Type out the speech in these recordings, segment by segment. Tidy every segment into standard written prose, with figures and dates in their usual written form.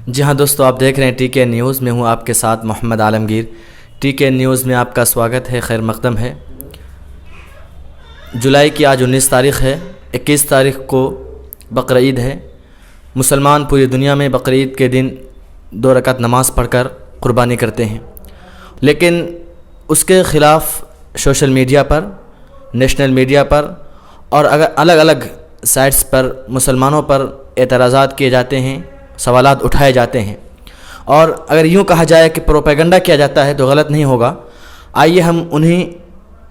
جی ہاں دوستو، آپ دیکھ رہے ہیں ٹی کے نیوز میں ہوں آپ کے ساتھ محمد عالمگیر۔ ٹی کے نیوز میں آپ کا سواگت ہے، خیر مقدم ہے۔ جولائی کی آج 19 تاریخ ہے۔ 21 تاریخ کو بقرعید ہے۔ مسلمان پوری دنیا میں بقرعید کے دن 2 رکعت نماز پڑھ کر قربانی کرتے ہیں، لیکن اس کے خلاف سوشل میڈیا پر، نیشنل میڈیا پر اور الگ الگ سائٹس پر مسلمانوں پر اعتراضات کیے جاتے ہیں، سوالات اٹھائے جاتے ہیں، اور اگر یوں کہا جائے کہ پروپیگنڈا کیا جاتا ہے تو غلط نہیں ہوگا۔ آئیے ہم انہی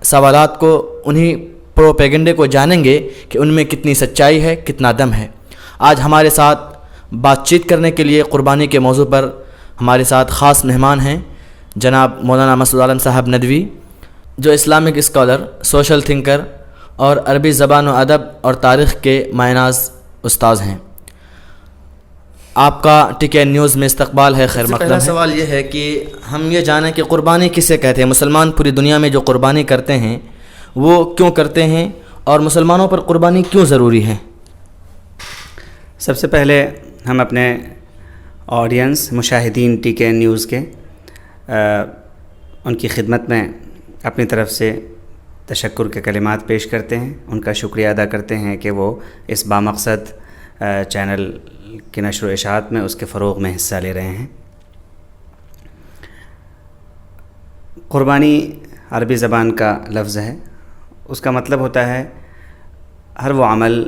سوالات کو، انہی پروپیگنڈے کو جانیں گے کہ ان میں کتنی سچائی ہے، کتنا دم ہے۔ آج ہمارے ساتھ بات چیت کرنے کے لیے قربانی کے موضوع پر ہمارے ساتھ خاص مہمان ہیں جناب مولانا مسعود عالم صاحب ندوی، جو اسلامک اسکالر، سوشل تھنکر اور عربی زبان و ادب اور تاریخ کے ماہ ناز استاذ ہیں۔ آپ کا ٹی کے نیوز میں استقبال ہے، خیر مقدم ہے۔ پہلا سوال یہ ہے کہ ہم یہ جانیں کہ قربانی کسے کہتے ہیں؟ مسلمان پوری دنیا میں جو قربانی کرتے ہیں وہ کیوں کرتے ہیں، اور مسلمانوں پر قربانی کیوں ضروری ہے؟ سب سے پہلے ہم اپنے آڈینس، مشاہدین ٹی کے نیوز کے، ان کی خدمت میں اپنی طرف سے تشکر کے کلمات پیش کرتے ہیں، ان کا شکریہ ادا کرتے ہیں کہ وہ اس بامقصد چینل کی نشر و اشاعت میں، اس کے فروغ میں حصہ لے رہے ہیں۔ قربانی عربی زبان کا لفظ ہے، اس کا مطلب ہوتا ہے ہر وہ عمل،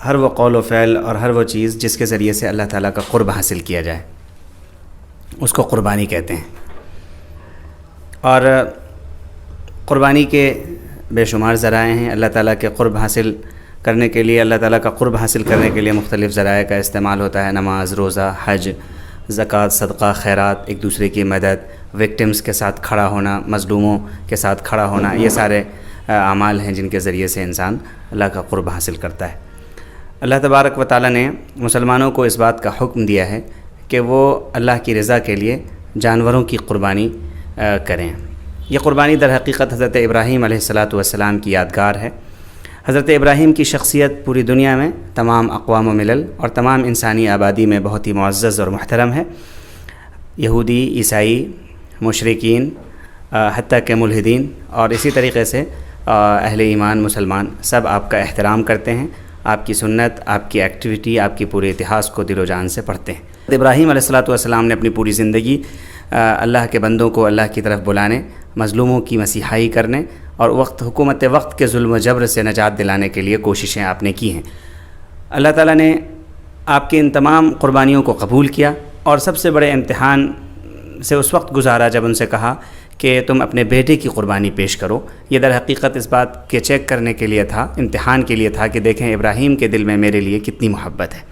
ہر وہ قول و فعل اور ہر وہ چیز جس کے ذریعے سے اللہ تعالیٰ کا قرب حاصل کیا جائے، اس کو قربانی کہتے ہیں۔ اور قربانی کے بے شمار ذرائع ہیں۔ اللہ تعالیٰ کے قرب حاصل کرنے کے لیے، اللہ تعالیٰ کا قرب حاصل کرنے کے لیے مختلف ذرائع کا استعمال ہوتا ہے: نماز، روزہ، حج، زکوٰۃ، صدقہ، خیرات، ایک دوسرے کی مدد، وکٹمز کے ساتھ کھڑا ہونا، مظلوموں کے ساتھ کھڑا ہونا، یہ سارے اعمال ہیں جن کے ذریعے سے انسان اللہ کا قرب حاصل کرتا ہے۔ اللہ تبارک و تعالیٰ نے مسلمانوں کو اس بات کا حکم دیا ہے کہ وہ اللہ کی رضا کے لیے جانوروں کی قربانی کریں۔ یہ قربانی در حقیقت حضرت ابراہیم علیہ السلام کی یادگار ہے۔ حضرت ابراہیم کی شخصیت پوری دنیا میں تمام اقوام و ملل اور تمام انسانی آبادی میں بہت ہی معزز اور محترم ہے۔ یہودی، عیسائی، مشرکین، حتیٰ کہ ملحدین اور اسی طریقے سے اہل ایمان مسلمان سب آپ کا احترام کرتے ہیں، آپ کی سنت، آپ کی ایکٹیویٹی، آپ کی پورے اتہاس کو دل و جان سے پڑھتے ہیں۔ ابراہیم علیہ السلام نے اپنی پوری زندگی اللہ کے بندوں کو اللہ کی طرف بلانے، مظلوموں کی مسیحائی کرنے اور حکومت وقت کے ظلم و جبر سے نجات دلانے کے لیے کوششیں آپ نے کی ہیں۔ اللہ تعالیٰ نے آپ کے ان تمام قربانیوں کو قبول کیا اور سب سے بڑے امتحان سے اس وقت گزارا جب ان سے کہا کہ تم اپنے بیٹے کی قربانی پیش کرو۔ یہ در حقیقت اس بات کے چیک کرنے کے لیے تھا، امتحان کے لیے تھا کہ دیکھیں ابراہیم کے دل میں میرے لیے کتنی محبت ہے۔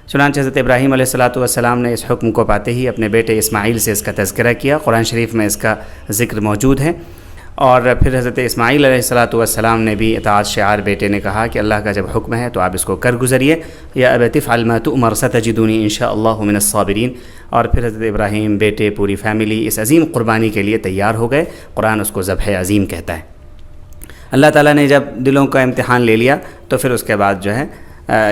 چنانچہ حضرت ابراہیم علیہ السلام نے اس حکم کو پاتے ہی اپنے بیٹے اسماعیل سے اس کا تذکرہ کیا۔ قرآن شریف میں اس کا ذکر موجود ہے۔ اور پھر حضرت اسماعیل علیہ السلام نے بھی اطاعت شعار بیٹے نے کہا کہ اللہ کا جب حکم ہے تو آپ اس کو کر گزریے، یا ابت افعل ما تؤمر ستجدنی ان شاء اللہ من الصابرین۔ اور پھر حضرت ابراہیم، بیٹے، پوری فیملی اس عظیم قربانی کے لیے تیار ہو گئے۔ قرآن اس کو ذبح عظیم کہتا ہے۔ اللہ تعالیٰ نے جب دلوں کا امتحان لے لیا تو پھر اس کے بعد جو ہے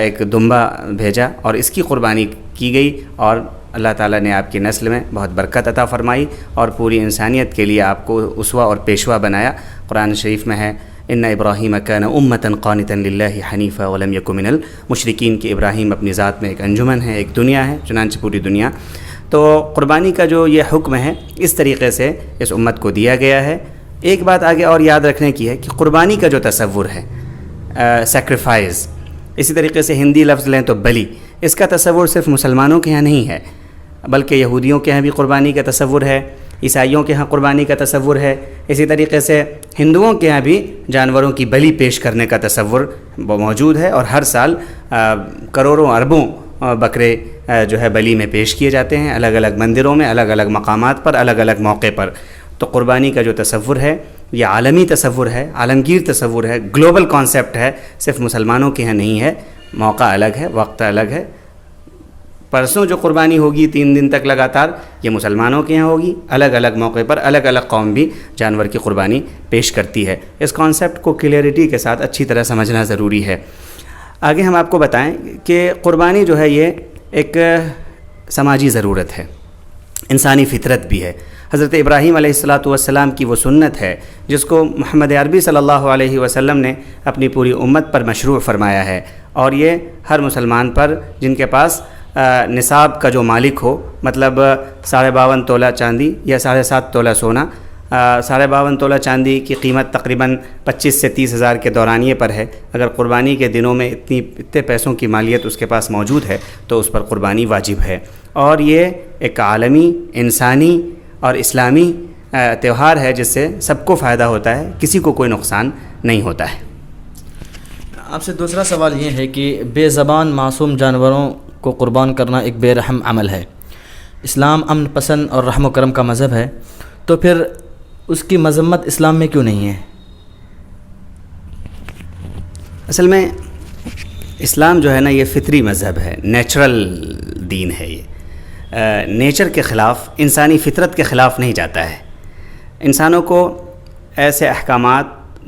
ایک دمبا بھیجا اور اس کی قربانی کی گئی، اور اللہ تعالیٰ نے آپ کی نسل میں بہت برکت عطا فرمائی اور پوری انسانیت کے لیے آپ کو اسوہ اور پیشوا بنایا۔ قرآن شریف میں ہے ان ابراہیم کان امۃ قانتا للہ حنیفا ولم یک من المشرکین، کہ ابراہیم اپنی ذات میں ایک انجمن ہے، ایک دنیا ہے، چنانچہ پوری دنیا۔ تو قربانی کا جو یہ حکم ہے اس طریقے سے اس امت کو دیا گیا ہے۔ ایک بات آگے اور یاد رکھنے کی ہے کہ قربانی کا جو تصور ہے، سیکریفائز، اسی طریقے سے ہندی لفظ لیں تو بلی، اس کا تصور صرف مسلمانوں کے ہاں نہیں ہے بلکہ یہودیوں کے ہاں بھی قربانی کا تصور ہے، عیسائیوں کے ہاں قربانی کا تصور ہے، اسی طریقے سے ہندوؤں کے ہاں بھی جانوروں کی بلی پیش کرنے کا تصور موجود ہے، اور ہر سال کروڑوں اربوں بکرے جو ہے بلی میں پیش کیے جاتے ہیں، الگ الگ مندروں میں، الگ الگ مقامات پر، الگ الگ موقع پر۔ تو قربانی کا جو تصور ہے یہ عالمی تصور ہے، عالمگیر تصور ہے، گلوبل کانسیپٹ ہے، صرف مسلمانوں کے ہاں نہیں ہے۔ موقع الگ ہے، وقت الگ ہے۔ پرسوں جو قربانی ہوگی 3 دن تک لگاتار، یہ مسلمانوں کے یہاں ہوگی۔ الگ الگ موقع پر الگ الگ قوم بھی جانور کی قربانی پیش کرتی ہے۔ اس کانسیپٹ کو کلیئرٹی کے ساتھ اچھی طرح سمجھنا ضروری ہے۔ آگے ہم آپ کو بتائیں کہ قربانی جو ہے یہ ایک سماجی ضرورت ہے، انسانی فطرت بھی ہے۔ حضرت ابراہیم علیہ السلام کی وہ سنت ہے جس کو محمد عربی صلی اللہ علیہ وسلم نے اپنی پوری امت پر مشروع فرمایا ہے، اور یہ ہر مسلمان پر جن کے پاس نصاب کا جو مالک ہو، مطلب 52.5 تولہ چاندی یا 7.5 تولہ سونا، 52.5 تولہ چاندی کی قیمت تقریباً 25 سے 30 ہزار کے دورانیے پر ہے۔ اگر قربانی کے دنوں میں اتنے پیسوں کی مالیت اس کے پاس موجود ہے تو اس پر قربانی واجب ہے، اور یہ ایک عالمی، انسانی اور اسلامی تہوار ہے جس سے سب کو فائدہ ہوتا ہے، کسی کو کوئی نقصان نہیں ہوتا ہے۔ آپ سے دوسرا سوال یہ ہے کہ بے زبان معصوم جانوروں کو قربان کرنا ایک بے رحم عمل ہے۔ اسلام امن پسند اور رحم و کرم کا مذہب ہے، تو پھر اس کی مذمت اسلام میں کیوں نہیں ہے؟ اصل میں اسلام جو ہے نا، یہ فطری مذہب ہے، نیچرل دین ہے، یہ نیچر کے خلاف، انسانی فطرت کے خلاف نہیں جاتا ہے۔ انسانوں کو ایسے احکامات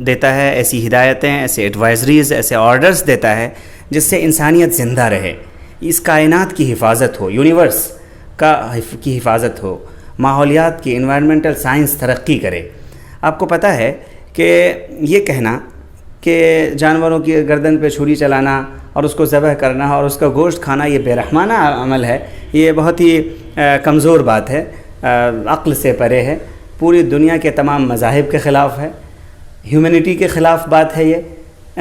دیتا ہے، ایسی ہدایتیں، ایسے ایڈوائزریز، ایسے آرڈرز دیتا ہے جس سے انسانیت زندہ رہے، اس کائنات کی حفاظت ہو، یونیورس کی حفاظت ہو، ماحولیات کی، انوائرمنٹل سائنس ترقی کرے۔ آپ کو پتہ ہے کہ یہ کہنا کہ جانوروں کی گردن پہ چھری چلانا اور اس کو ذبح کرنا اور اس کا گوشت کھانا یہ بے رحمانہ عمل ہے، یہ بہت ہی کمزور بات ہے، عقل سے پرے ہے، پوری دنیا کے تمام مذاہب کے خلاف ہے، ہیومینٹی کے خلاف بات ہے یہ،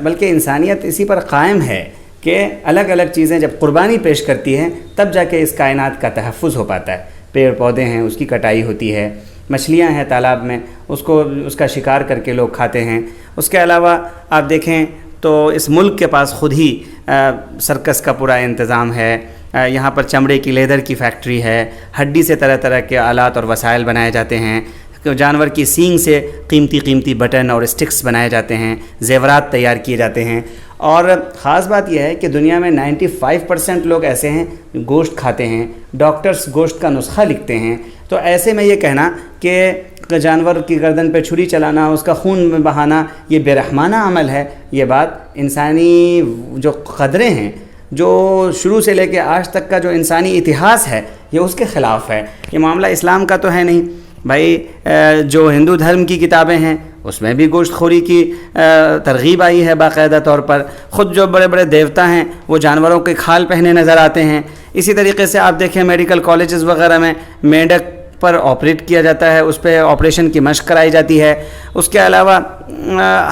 بلکہ انسانیت اسی پر قائم ہے کہ الگ الگ چیزیں جب قربانی پیش کرتی ہیں تب جا کے اس کائنات کا تحفظ ہو پاتا ہے۔ پیڑ پودے ہیں، اس کی کٹائی ہوتی ہے، مچھلیاں ہیں تالاب میں، اس کا شکار کر کے لوگ کھاتے ہیں۔ اس کے علاوہ آپ دیکھیں تو اس ملک کے پاس خود ہی سرکس کا پورا انتظام ہے، یہاں پر چمڑے کی، لیدر کی فیکٹری ہے، ہڈی سے طرح طرح کے آلات اور وسائل بنائے جاتے ہیں، جانور کی سینگ سے قیمتی بٹن اور اسٹکس بنائے جاتے ہیں، زیورات تیار کیے جاتے ہیں۔ اور خاص بات یہ ہے کہ دنیا میں 95% لوگ ایسے ہیں گوشت کھاتے ہیں، ڈاکٹرز گوشت کا نسخہ لکھتے ہیں۔ تو ایسے میں یہ کہنا کہ جانور کی گردن پہ چھری چلانا، اس کا خون میں بہانا یہ بے رحمانہ عمل ہے، یہ بات انسانی جو قدریں ہیں، جو شروع سے لے کے آج تک کا جو انسانی اتہاس ہے، یہ اس کے خلاف ہے۔ یہ معاملہ اسلام کا تو ہے نہیں بھائی۔ جو ہندو دھرم کی کتابیں ہیں اس میں بھی گوشت خوری کی ترغیب آئی ہے باقاعدہ طور پر۔ خود جو بڑے بڑے دیوتا ہیں وہ جانوروں کے کھال پہنے نظر آتے ہیں۔ اسی طریقے سے آپ دیکھیں میڈیکل کالجز وغیرہ میں مینڈک پر آپریٹ کیا جاتا ہے، اس پہ آپریشن کی مشق کرائی جاتی ہے۔ اس کے علاوہ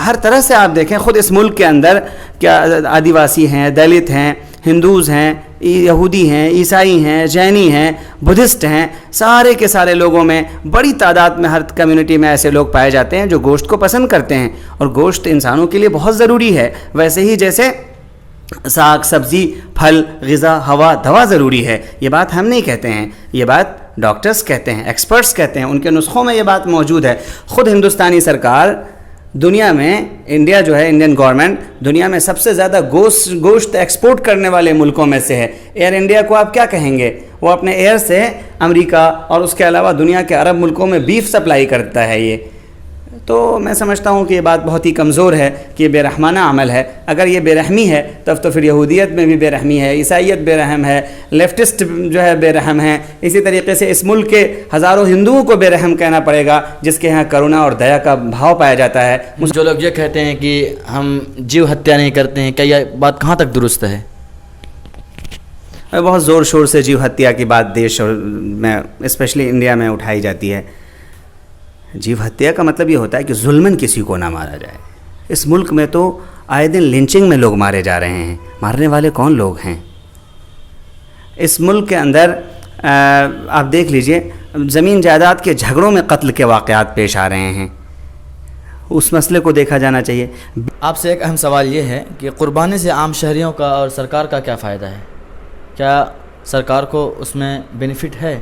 ہر طرح سے آپ دیکھیں، خود اس ملک کے اندر کیا آدیواسی ہیں، دلت ہیں، ہندوز ہیں، یہودی ہیں، عیسائی ہیں، جینی ہیں، بدھسٹ ہیں، سارے کے سارے لوگوں میں بڑی تعداد میں ہر کمیونٹی میں ایسے لوگ پائے جاتے ہیں جو گوشت کو پسند کرتے ہیں، اور گوشت انسانوں کے لیے بہت ضروری ہے، ویسے ہی جیسے ساگ سبزی، پھل، غذا، ہوا، دوا ضروری ہے۔ یہ بات ہم نہیں کہتے ہیں، یہ بات ڈاکٹرز کہتے ہیں، ایکسپرٹس کہتے ہیں، ان کے نسخوں میں یہ بات موجود ہے۔ خود ہندوستانی سرکار دنیا میں، انڈیا جو ہے، انڈین گورنمنٹ دنیا میں سب سے زیادہ گوشت ایکسپورٹ کرنے والے ملکوں میں سے ہے۔ ایئر انڈیا کو آپ کیا کہیں گے؟ وہ اپنے ایئر سے امریکہ اور اس کے علاوہ دنیا کے عرب ملکوں میں بیف سپلائی کرتا ہے۔ یہ تو میں سمجھتا ہوں کہ یہ بات بہت ہی کمزور ہے کہ یہ بے رحمانہ عمل ہے۔ اگر یہ بے رحمی ہے تب تو پھر یہودیت میں بھی بے رحمی ہے، عیسائیت بے رحم ہے، لیفٹسٹ جو ہے بے رحم ہے۔ اسی طریقے سے اس ملک کے ہزاروں ہندوؤں کو بے رحم کہنا پڑے گا جس کے ہاں کرونا اور دیا کا بھاؤ پایا جاتا ہے۔ جو لوگ یہ کہتے ہیں کہ ہم جیو ہتیا نہیں کرتے ہیں، کیا یہ بات کہاں تک درست ہے؟ بہت زور شور سے جیو ہتیا کی بات دیش میں، اسپیشلی انڈیا میں اٹھائی جاتی ہے۔ جیو ہتیا کا مطلب یہ ہوتا ہے کہ ظلماً کسی کو نہ مارا جائے۔ اس ملک میں تو آئے دن لنچنگ میں لوگ مارے جا رہے ہیں۔ مارنے والے کون لوگ ہیں؟ اس ملک کے اندر آپ دیکھ لیجئے، زمین جائیداد کے جھگڑوں میں قتل کے واقعات پیش آ رہے ہیں۔ اس مسئلے کو دیکھا جانا چاہیے۔ آپ سے ایک اہم سوال یہ ہے کہ قربانی سے عام شہریوں کا اور سرکار کا کیا فائدہ ہے؟ کیا سرکار کو اس میں بینیفٹ ہے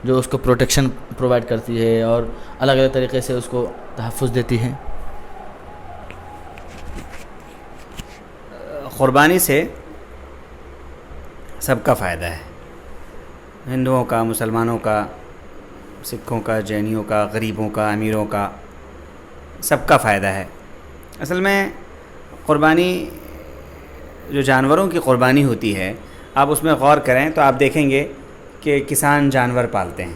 جو اس کو پروٹیکشن پرووائڈ کرتی ہے اور الگ الگ طریقے سے اس کو تحفظ دیتی ہے؟ قربانی سے سب کا فائدہ ہے، ہندوؤں کا، مسلمانوں کا، سکھوں کا، جینیوں کا، غریبوں کا، امیروں کا، سب کا فائدہ ہے۔ اصل میں قربانی، جو جانوروں کی قربانی ہوتی ہے آپ اس میں غور کریں تو آپ دیکھیں گے کہ کسان جانور پالتے ہیں،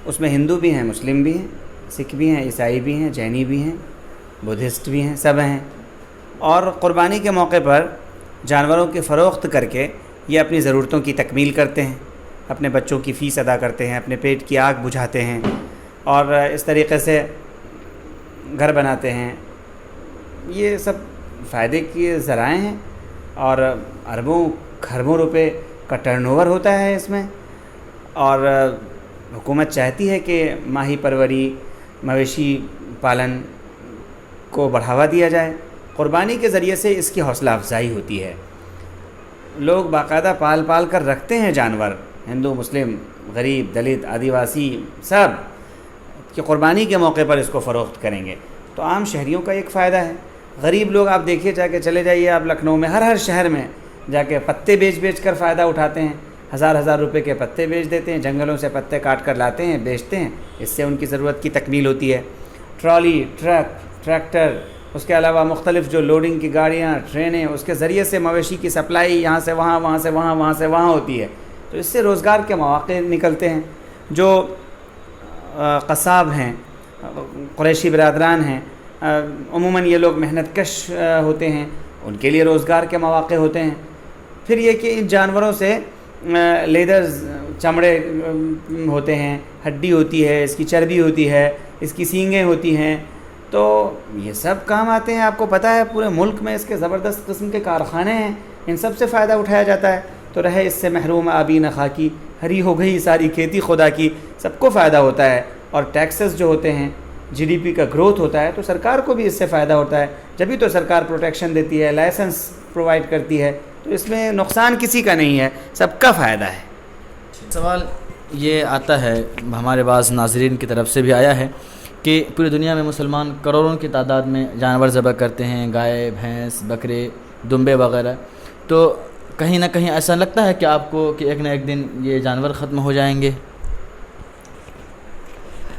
اس میں ہندو بھی ہیں، مسلم بھی ہیں، سکھ بھی ہیں، عیسائی بھی ہیں، جینی بھی ہیں، بدھسٹ بھی ہیں، سب ہیں، اور قربانی کے موقع پر جانوروں کی فروخت کر کے یہ اپنی ضرورتوں کی تکمیل کرتے ہیں، اپنے بچوں کی فیس ادا کرتے ہیں، اپنے پیٹ کی آگ بجھاتے ہیں، اور اس طریقے سے گھر بناتے ہیں۔ یہ سب فائدے کے ذرائع ہیں، اور اربوں کھربوں روپے کا ٹرن اوور ہوتا ہے اس میں، اور حکومت چاہتی ہے کہ ماہی پروری، مویشی پالن کو بڑھاوا دیا جائے۔ قربانی کے ذریعے سے اس کی حوصلہ افزائی ہوتی ہے، لوگ باقاعدہ پال پال کر رکھتے ہیں جانور، ہندو، مسلم، غریب، دلت، آدیواسی، سب کہ قربانی کے موقع پر اس کو فروخت کریں گے، تو عام شہریوں کا ایک فائدہ ہے۔ غریب لوگ آپ دیکھیے، جا کے چلے جائیے آپ لکھنؤ میں، ہر شہر میں جا کے پتے بیچ کر فائدہ اٹھاتے ہیں، ہزار روپے کے پتے بیچ دیتے ہیں، جنگلوں سے پتے کاٹ کر لاتے ہیں، بیچتے ہیں، اس سے ان کی ضرورت کی تکمیل ہوتی ہے۔ ٹرالی، ٹرک، ٹریکٹر، اس کے علاوہ مختلف جو لوڈنگ کی گاڑیاں، ٹرینیں، اس کے ذریعے سے مویشی کی سپلائی یہاں سے وہاں، وہاں سے وہاں، وہاں سے وہاں ہوتی ہے، تو اس سے روزگار کے مواقع نکلتے ہیں۔ جو قصاب ہیں، قریشی برادران ہیں، عموماً یہ لوگ محنت کش ہوتے ہیں، ان کے لیے روزگار کے مواقع ہوتے ہیں۔ پھر یہ کہ ان جانوروں سے لیدرز، چمڑے ہوتے ہیں، ہڈی ہوتی ہے، اس کی چربی ہوتی ہے، اس کی سینگیں ہوتی ہیں، تو یہ سب کام آتے ہیں۔ آپ کو پتہ ہے پورے ملک میں اس کے زبردست قسم کے کارخانے ہیں، ان سب سے فائدہ اٹھایا جاتا ہے، تو رہے اس سے محروم آبی نخاکی، ہری ہو گئی ساری کھیتی خدا کی، سب کو فائدہ ہوتا ہے۔ اور ٹیکسز جو ہوتے ہیں، جی ڈی پی کا گروتھ ہوتا ہے، تو سرکار کو بھی اس سے فائدہ ہوتا ہے، جبھی تو سرکار پروٹیکشن دیتی ہے، لائسنس پرووائڈ کرتی ہے، تو اس میں نقصان کسی کا نہیں ہے، سب کا فائدہ ہے۔ سوال یہ آتا ہے ہمارے بعض ناظرین کی طرف سے بھی آیا ہے کہ پوری دنیا میں مسلمان کروڑوں کی تعداد میں جانور ذبح کرتے ہیں، گائے، بھینس، بکرے، دمبے وغیرہ، تو کہیں نہ کہیں ایسا لگتا ہے کہ آپ کو کہ ایک نہ ایک دن یہ جانور ختم ہو جائیں گے؟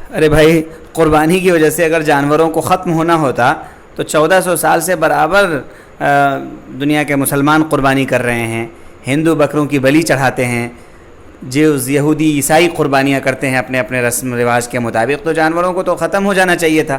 ارے بھائی، قربانی کی وجہ سے اگر جانوروں کو ختم ہونا ہوتا تو 1400 سال سے برابر دنیا کے مسلمان قربانی کر رہے ہیں، ہندو بکروں کی بلی چڑھاتے ہیں، جو یہودی عیسائی قربانیاں کرتے ہیں اپنے اپنے رسم و رواج کے مطابق، تو جانوروں کو تو ختم ہو جانا چاہیے تھا۔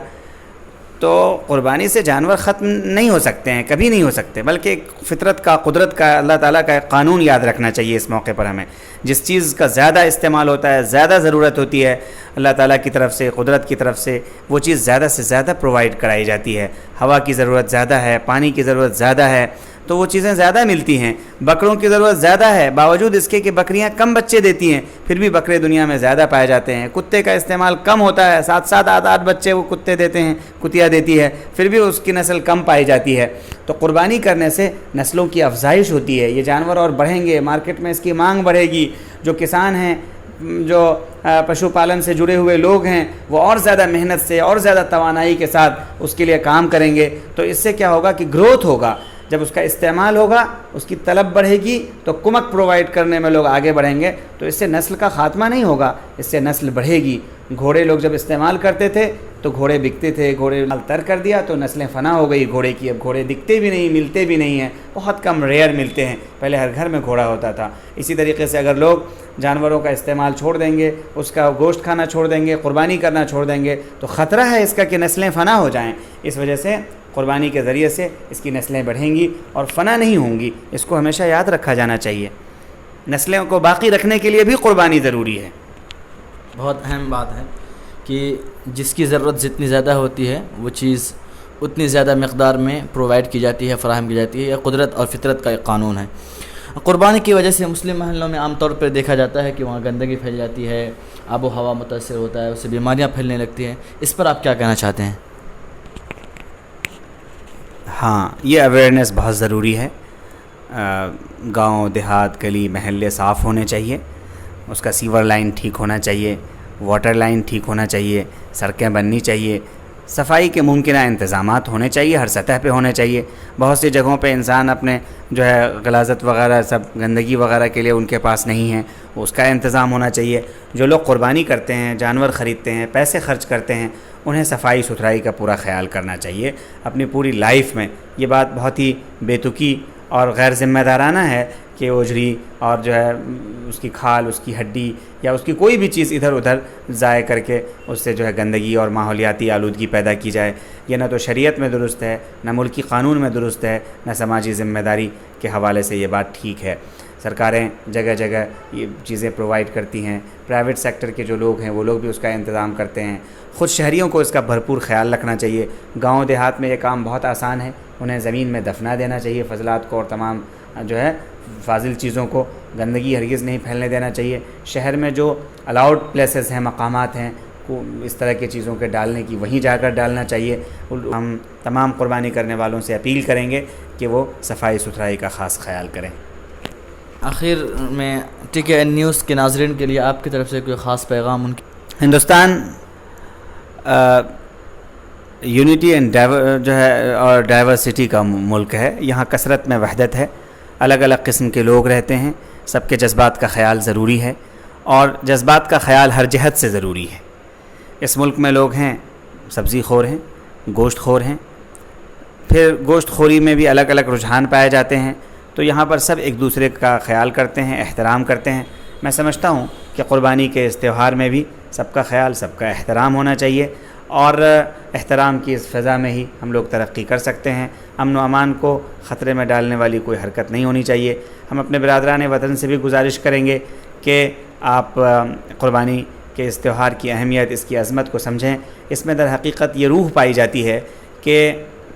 تو قربانی سے جانور ختم نہیں ہو سکتے ہیں، کبھی نہیں ہو سکتے، بلکہ ایک فطرت کا، قدرت کا، اللہ تعالیٰ کا ایک قانون یاد رکھنا چاہیے اس موقع پر ہمیں۔ جس چیز کا زیادہ استعمال ہوتا ہے، زیادہ ضرورت ہوتی ہے اللہ تعالیٰ کی طرف سے، قدرت کی طرف سے، وہ چیز زیادہ سے زیادہ پرووائڈ کرائی جاتی ہے۔ ہوا کی ضرورت زیادہ ہے، پانی کی ضرورت زیادہ ہے، تو وہ چیزیں زیادہ ملتی ہیں۔ بکروں کی ضرورت زیادہ ہے، باوجود اس کے کہ بکریاں کم بچے دیتی ہیں، پھر بھی بکرے دنیا میں زیادہ پائے جاتے ہیں۔ کتے کا استعمال کم ہوتا ہے، 7 8 بچے وہ کتے دیتے ہیں، کتیا دیتی ہے، پھر بھی اس کی نسل کم پائی جاتی ہے۔ تو قربانی کرنے سے نسلوں کی افزائش ہوتی ہے، یہ جانور اور بڑھیں گے، مارکیٹ میں اس کی مانگ بڑھے گی، جو کسان ہیں، جو پشو پالن سے جڑے ہوئے لوگ ہیں، وہ اور زیادہ محنت سے اور زیادہ توانائی کے ساتھ اس کے لیے کام کریں گے، تو اس سے کیا ہوگا کہ گروتھ ہوگا۔ جب اس کا استعمال ہوگا، اس کی طلب بڑھے گی، تو کمک پرووائڈ کرنے میں لوگ آگے بڑھیں گے، تو اس سے نسل کا خاتمہ نہیں ہوگا، اس سے نسل بڑھے گی۔ گھوڑے لوگ جب استعمال کرتے تھے تو گھوڑے بکتے تھے، گھوڑے تر کر دیا تو نسلیں فنا ہو گئی گھوڑے کی، اب گھوڑے دکھتے بھی نہیں، ملتے بھی نہیں ہیں، بہت کم، ریئر ملتے ہیں، پہلے ہر گھر میں گھوڑا ہوتا تھا۔ اسی طریقے سے اگر لوگ جانوروں کا استعمال چھوڑ دیں گے، اس کا گوشت کھانا چھوڑ دیں گے، قربانی کرنا چھوڑ دیں گے، تو خطرہ ہے اس کا کہ نسلیں فنا ہو جائیں۔ اس وجہ سے قربانی کے ذریعے سے اس کی نسلیں بڑھیں گی اور فنا نہیں ہوں گی، اس کو ہمیشہ یاد رکھا جانا چاہیے۔ نسلوں کو باقی رکھنے کے لیے بھی قربانی ضروری ہے۔ بہت اہم بات ہے کہ جس کی ضرورت جتنی زیادہ ہوتی ہے وہ چیز اتنی زیادہ مقدار میں پرووائڈ کی جاتی ہے، فراہم کی جاتی ہے، یہ قدرت اور فطرت کا ایک قانون ہے۔ قربانی کی وجہ سے مسلم محلوں میں عام طور پر دیکھا جاتا ہے کہ وہاں گندگی پھیل جاتی ہے، آب و ہوا متاثر ہوتا ہے، اس سے بیماریاں پھیلنے لگتی ہیں، اس پر آپ کیا کہنا چاہتے ہیں؟ ہاں، یہ اویئرنیس بہت ضروری ہے۔ گاؤں، دیہات، گلی محلے صاف ہونے چاہیے، اس کا سیور لائن ٹھیک ہونا چاہیے، واٹر لائن ٹھیک ہونا چاہیے، سڑکیں بننی چاہیے، صفائی کے ممکنہ انتظامات ہونے چاہیے، ہر سطح پہ ہونے چاہیے۔ بہت سی جگہوں پہ انسان اپنے جو ہے غلاظت وغیرہ، سب گندگی وغیرہ کے لیے ان کے پاس نہیں ہے، اس کا انتظام ہونا چاہیے۔ جو لوگ قربانی کرتے ہیں، جانور خریدتے ہیں، پیسے خرچ کرتے ہیں، انہیں صفائی ستھرائی کا پورا خیال کرنا چاہیے اپنی پوری لائف میں۔ یہ بات بہت ہی بے تکی اور غیر ذمہ دارانہ ہے کہ اوجری اور جو ہے اس کی کھال، اس کی ہڈی یا اس کی کوئی بھی چیز ادھر ادھر ضائع کر کے اس سے جو ہے گندگی اور ماحولیاتی آلودگی پیدا کی جائے، یہ نہ تو شریعت میں درست ہے، نہ ملکی قانون میں درست ہے، نہ سماجی ذمہ داری کے حوالے سے یہ بات ٹھیک ہے۔ سرکاریں جگہ جگہ یہ چیزیں پرووائڈ کرتی ہیں، پرائیویٹ سیکٹر کے جو لوگ ہیں وہ لوگ بھی اس کا انتظام کرتے ہیں، خود شہریوں کو اس کا بھرپور خیال رکھنا چاہیے۔ گاؤں دیہات میں یہ کام بہت آسان ہے، انہیں زمین میں دفنا دینا چاہیے فضلات کو اور تمام جو ہے فاضل چیزوں کو، گندگی ہرگز نہیں پھیلنے دینا چاہیے۔ شہر میں جو الاؤڈ پلیسز ہیں، مقامات ہیں اس طرح کی چیزوں کے ڈالنے کی، وہیں جا کر ڈالنا چاہیے۔ ہم تمام قربانی کرنے والوں سے اپیل کریں گے کہ وہ صفائی ستھرائی کا خاص خیال کریں۔ آخر میں TKN نیوز کے ناظرین کے لیے آپ کی طرف سے کوئی خاص پیغام ان کی؟ ہندوستان یونٹی اینڈ جو ہے اور ڈائیورسٹی کا ملک ہے، یہاں کثرت میں وحدت ہے، الگ الگ قسم کے لوگ رہتے ہیں، سب کے جذبات کا خیال ضروری ہے اور جذبات کا خیال ہر جہت سے ضروری ہے۔ اس ملک میں لوگ ہیں سبزی خور ہیں، گوشت خور ہیں، پھر گوشت خوری میں بھی الگ الگ رجحان پائے جاتے ہیں، تو یہاں پر سب ایک دوسرے کا خیال کرتے ہیں، احترام کرتے ہیں۔ میں سمجھتا ہوں کہ قربانی کے اس تہوار میں بھی سب کا خیال، سب کا احترام ہونا چاہیے اور احترام کی اس فضا میں ہی ہم لوگ ترقی کر سکتے ہیں۔ امن و امان کو خطرے میں ڈالنے والی کوئی حرکت نہیں ہونی چاہیے۔ ہم اپنے برادران وطن سے بھی گزارش کریں گے کہ آپ قربانی کے اس تہوار کی اہمیت، اس کی عظمت کو سمجھیں۔ اس میں در حقیقت یہ روح پائی جاتی ہے کہ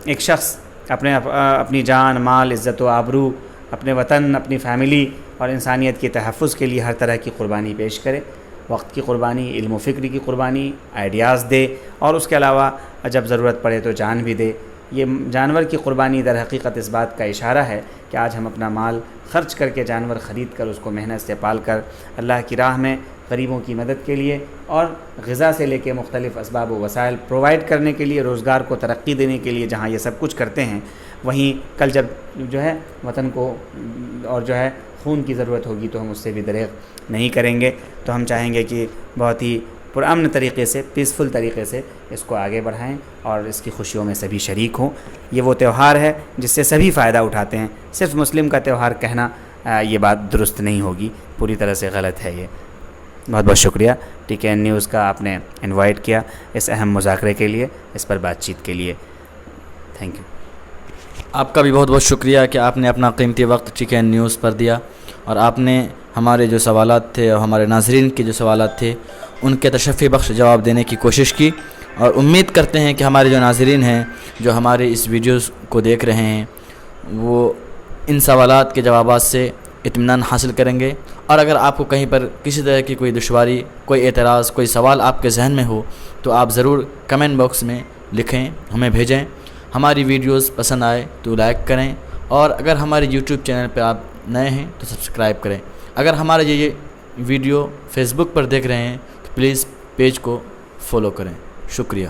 ایک شخص اپنی جان، مال، عزت و آبرو، اپنے وطن، اپنی فیملی اور انسانیت کے تحفظ کے لیے ہر طرح کی قربانی پیش کرے، وقت کی قربانی، علم و فکر کی قربانی، آئیڈیاز دے اور اس کے علاوہ جب ضرورت پڑے تو جان بھی دے۔ یہ جانور کی قربانی در حقیقت اس بات کا اشارہ ہے کہ آج ہم اپنا مال خرچ کر کے جانور خرید کر اس کو محنت سے پال کر اللہ کی راہ میں غریبوں کی مدد کے لیے اور غذا سے لے کے مختلف اسباب و وسائل پرووائڈ کرنے کے لیے، روزگار کو ترقی دینے کے لیے جہاں یہ سب کچھ کرتے ہیں، وہیں کل جب جو ہے وطن کو اور جو ہے خون کی ضرورت ہوگی تو ہم اس سے بھی دریغ نہیں کریں گے۔ تو ہم چاہیں گے کہ بہت ہی پرامن طریقے سے، پیسفل طریقے سے اس کو آگے بڑھائیں اور اس کی خوشیوں میں سبھی شریک ہوں۔ یہ وہ تہوار ہے جس سے سبھی فائدہ اٹھاتے ہیں، صرف مسلم کا تہوار کہنا یہ بات درست نہیں ہوگی، پوری طرح سے غلط ہے۔ یہ بہت بہت شکریہ TKN نیوز کا، آپ نے انوائٹ کیا اس اہم مذاکرے کے لیے، اس پر بات چیت کے لیے۔ Thank you. آپ کا بھی بہت بہت شکریہ کہ آپ نے اپنا قیمتی وقت TKN نیوز پر دیا اور آپ نے ہمارے جو سوالات تھے اور ہمارے ناظرین کے جو سوالات تھے ان کے تشفی بخش جواب دینے کی کوشش کی، اور امید کرتے ہیں کہ ہمارے جو ناظرین ہیں جو ہمارے اس ویڈیوز کو دیکھ رہے ہیں وہ ان سوالات کے جوابات سے اطمینان حاصل کریں گے۔ اور اگر آپ کو کہیں پر کسی طرح کی کوئی دشواری، کوئی اعتراض، کوئی سوال آپ کے ذہن میں ہو تو آپ ضرور کمنٹ باکس میں لکھیں، ہمیں بھیجیں۔ ہماری ویڈیوز پسند آئے تو لائک کریں، اور اگر ہمارے YouTube چینل پہ آپ نئے ہیں تو سبسکرائب کریں۔ اگر ہمارے یہ ویڈیو فیس بک پر دیکھ رہے ہیں تو پلیز پیج کو فالو کریں۔ شکریہ۔